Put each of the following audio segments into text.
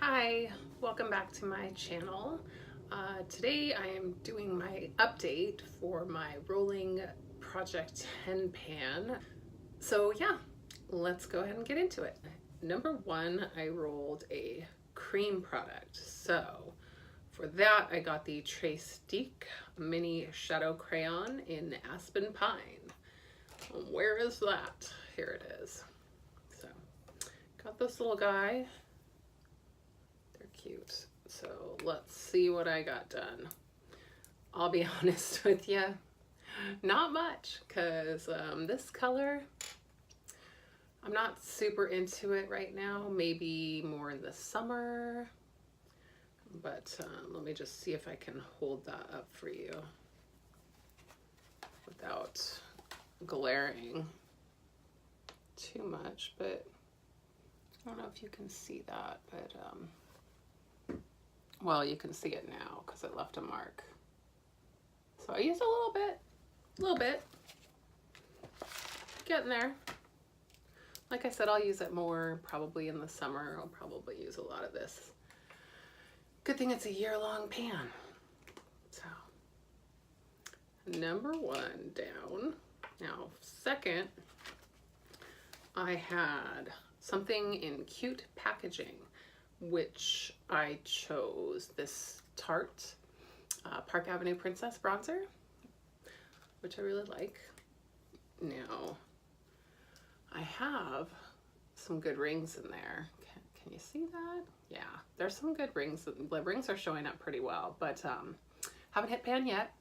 Hi, welcome back to my channel. Today I am doing my update for my rolling Project 10 pan. So yeah, let's go ahead and get into it. Number one, I rolled a cream product. So for that, I got the Trace Stick Mini Shadow Crayon in Aspen Pine. Where is that? Here it is. So got this little guy. Cute. So let's see what I got done. I'll be honest with you, not much, because this color, I'm not super into it right now. Maybe more in the summer, but let me just see if I can hold that up for you without glaring too much. But I don't know if you can see that, but well, you can see it now because it left a mark. So I used a little bit, getting there. Like I said, I'll use it more probably in the summer. I'll probably use a lot of this. Good thing it's a year-long pan. So number one down. Now, second, I had something in cute packaging, which I chose this Tarte Park Avenue Princess bronzer, which I really like. Now, I have some good rings in there. Can you see that? Yeah, there's some good rings. The rings are showing up pretty well, but haven't hit pan yet.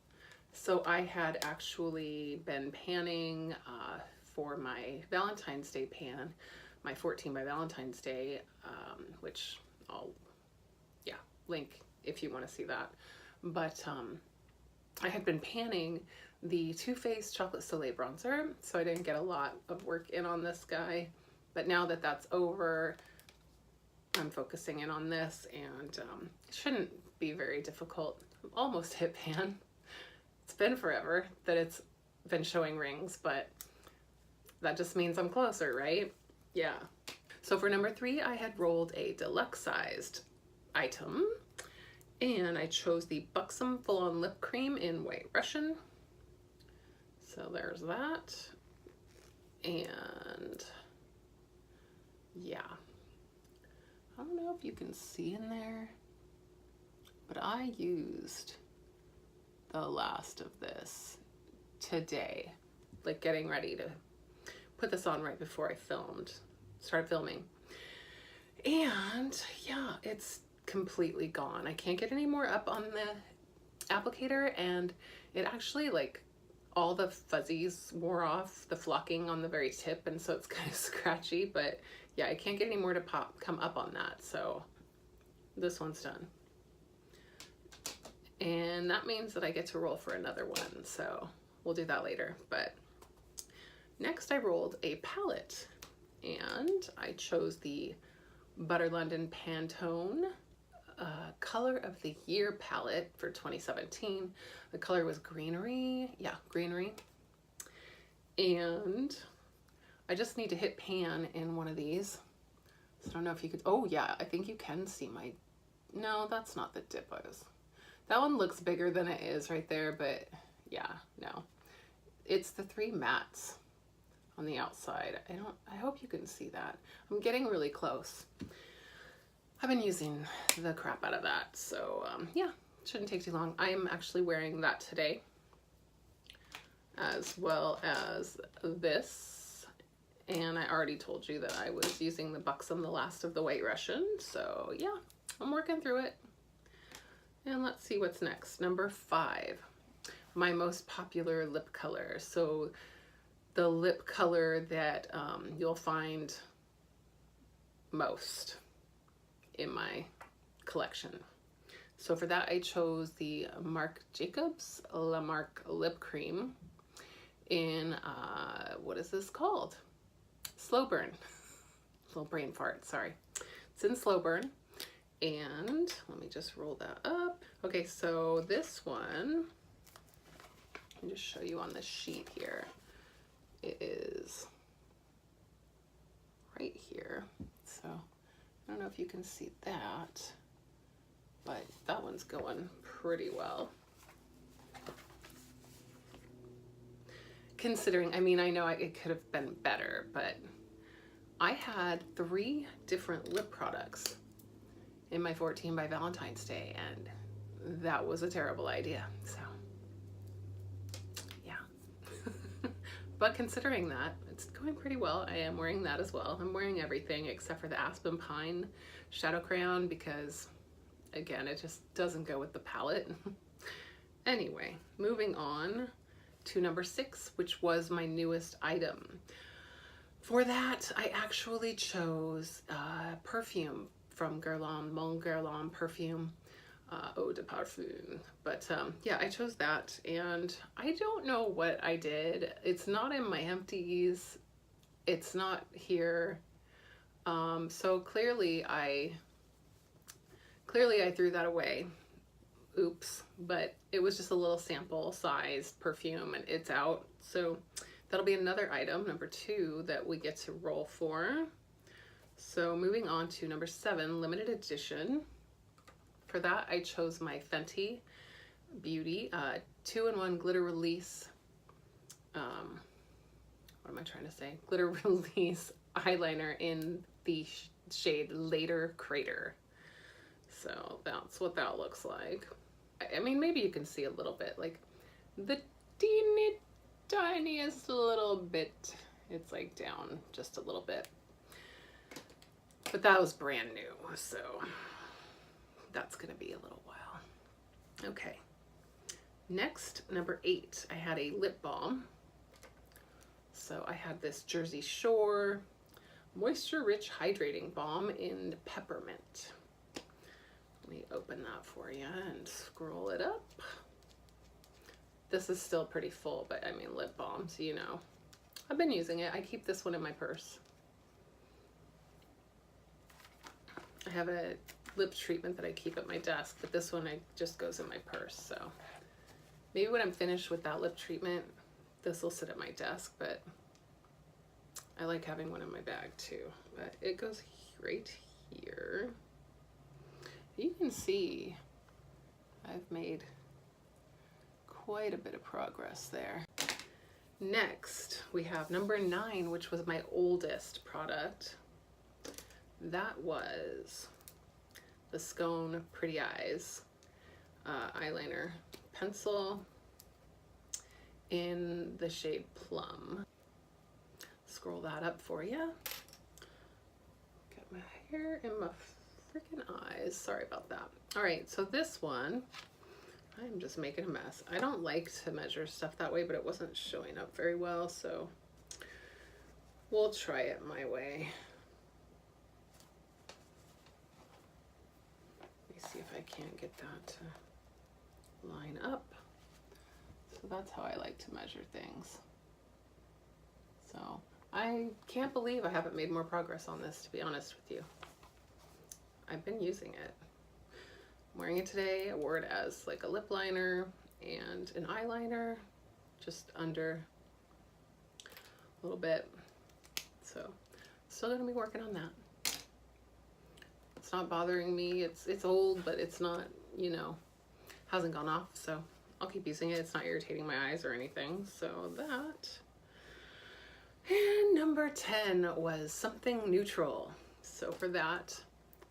So I had actually been panning for my Valentine's Day pan, my 14 by Valentine's Day, which I'll link if you want to see that. But I had been panning the Too Faced Chocolate Soleil bronzer, so I didn't get a lot of work in on this guy. But now that that's over, I'm focusing in on this, and it shouldn't be very difficult. I'm almost hit pan. It's been forever that it's been showing rings, but that just means I'm closer, right? Yeah. So for number three, I had rolled a deluxe sized item, and I chose the Buxom Full On Lip Cream in White Russian. So there's that. And yeah, I don't know if you can see in there, but I used the last of this today, like getting ready to put this on right before I started filming. And yeah, it's completely gone. I can't get any more up on the applicator, and it actually, like, all the fuzzies wore off, the flocking on the very tip, and so it's kind of scratchy. But yeah, I can't get any more to come up on that, so this one's done. And that means that I get to roll for another one, so we'll do that later. But next I rolled a palette, and I chose the Butter London Pantone Color of the Year palette for 2017. The color was Greenery. Yeah, Greenery. And I just need to hit pan in one of these. So I don't know if you could, oh yeah, I think you can see my, no, that's not the dip I was, that one looks bigger than it is right there, but yeah, no. It's the three mattes on the outside. I hope you can see that. I'm getting really close. I've been using the crap out of that, so yeah, shouldn't take too long. I am actually wearing that today, as well as this, and I already told you that I was using the Buxom, the last of the White Russian, so yeah, I'm working through it. And let's see what's next. Number five, my most popular lip color. So the lip color that you'll find most in my collection. So for that, I chose the Marc Jacobs La Marque Lip Cream in, what is this called? Slow Burn. Little brain fart, sorry. It's in Slow Burn. And let me just roll that up. Okay, so this one, I'll just show you on the sheet here. It is right here. So I don't know if you can see that, but that one's going pretty well. Considering, I mean, I know it could have been better, but I had 3 different lip products in my 14 by Valentine's Day, and that was a terrible idea, so yeah. But considering that, it's going pretty well. I am wearing that as well. I'm wearing everything except for the Aspen Pine shadow crayon because, again, it just doesn't go with the palette. Anyway, moving on to number 6, which was my newest item. For that, I actually chose perfume from Guerlain, Mon Guerlain perfume, eau de parfum. But yeah, I chose that, and I don't know what I did. It's not in my empties. It's not here. So clearly I threw that away. Oops, but it was just a little sample sized perfume and it's out. So that'll be another item, number 2, that we get to roll for. So moving on to number 7, limited edition. For that, I chose my Fenty Beauty 2-in-1 glitter release. What am I trying to say? Glitter release eyeliner in the shade Later Crater. So that's what that looks like. I mean, maybe you can see a little bit, like the teeny tiniest little bit. It's like down just a little bit. But that was brand new, so that's gonna be a little while. Okay. Next, number 8, I had a lip balm. So I had this Jersey Shore Moisture Rich Hydrating Balm in Peppermint. Let me open that for you and scroll it up. This is still pretty full, but I mean, lip balm, so you know. I've been using it. I keep this one in my purse. I have a lip treatment that I keep at my desk, but this one just goes in my purse, so maybe when I'm finished with that lip treatment, this will sit at my desk, but I like having one in my bag too. But it goes right here. You can see I've made quite a bit of progress there. Next, we have number 9, which was my oldest product. That was the Scone Pretty Eyes eyeliner pencil in the shade Plum. Scroll that up for you. Got my hair in my freaking eyes. Sorry about that. All right, so this one, I'm just making a mess. I don't like to measure stuff that way, but it wasn't showing up very well, so we'll try it my way. Let me see if I can't get that to line up. So that's how I like to measure things. So I can't believe I haven't made more progress on this, to be honest with you. I've been using it. I'm wearing it today. I wore it as like a lip liner and an eyeliner, just under a little bit. So still gonna be working on that. It's not bothering me. It's old, but it's not, you know, hasn't gone off, so I'll keep using it. It's not irritating my eyes or anything. So that. And number 10 was something neutral. So for that,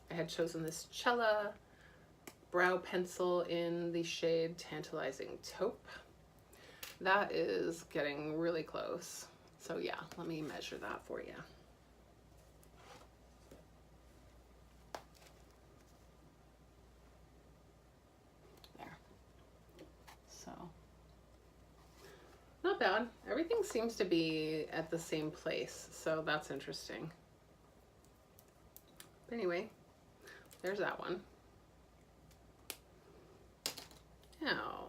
I had chosen this Cella brow pencil in the shade Tantalizing Taupe. That is getting really close. So yeah, let me measure that for you. There. So, not bad. Everything seems to be at the same place, so that's interesting. But anyway, there's that one. Now,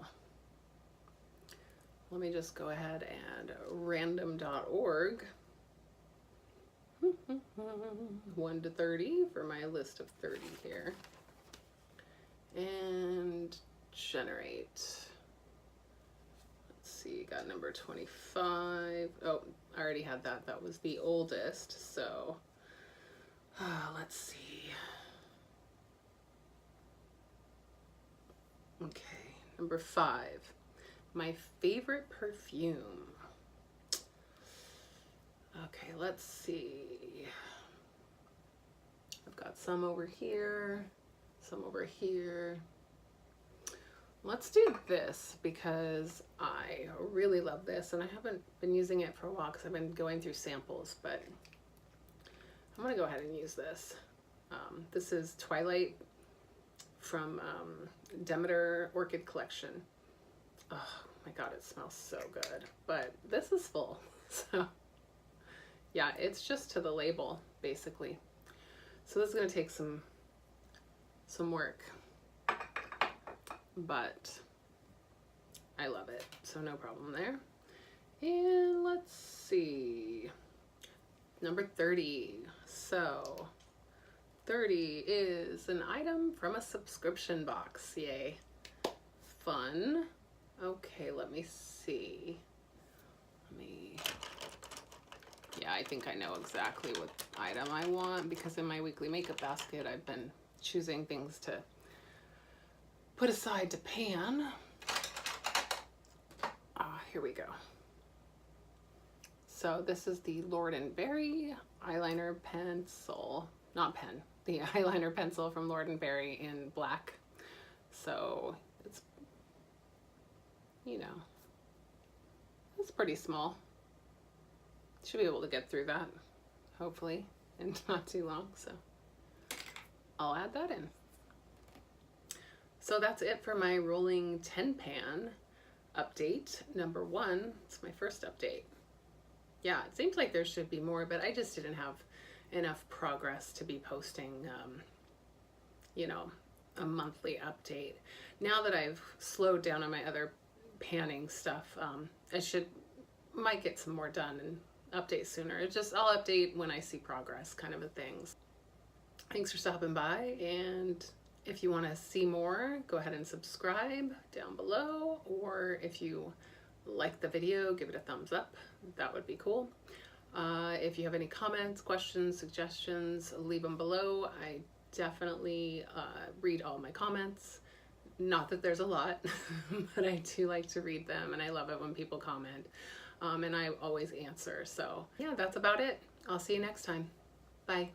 let me just go ahead and random.org 1 to 30 for my list of 30 here, and generate. Let's see, got number 25. Oh, I already had that. That was the oldest, so let's see. Okay, number 5, my favorite perfume. Okay, let's see. I've got some over here, some over here. Let's do this because I really love this, and I haven't been using it for a while because I've been going through samples, but I'm gonna go ahead and use this. This is Twilight from Demeter Orchid Collection. Oh my god, it smells so good, but this is full, so yeah, it's just to the label basically. So this is gonna take some work, but I love it, so no problem there. And let's see, number 30. So 30 is an item from a subscription box. Yay, fun. Okay, let me see. Yeah, I think I know exactly what item I want, because in my weekly makeup basket I've been choosing things to put aside to pan. Here we go. So this is the Lord & Berry eyeliner pencil, not pen, the eyeliner pencil from Lord & Berry in black. So it's, you know, it's pretty small. Should be able to get through that, hopefully, and not too long, so I'll add that in. So that's it for my rolling 10 pan update number 1. It's my first update. Yeah, it seems like there should be more, but I just didn't have enough progress to be posting, you know, a monthly update. Now that I've slowed down on my other panning stuff, I might get some more done and update sooner. It's just, I'll update when I see progress, kind of a thing. Thanks for stopping by, and if you want to see more, go ahead and subscribe down below, or if you like the video, give it a thumbs up. That would be cool. If you have any comments, questions, suggestions, leave them below. I definitely read all my comments. Not that there's a lot, but I do like to read them, and I love it when people comment. And I always answer. So yeah, that's about it. I'll see you next time. Bye.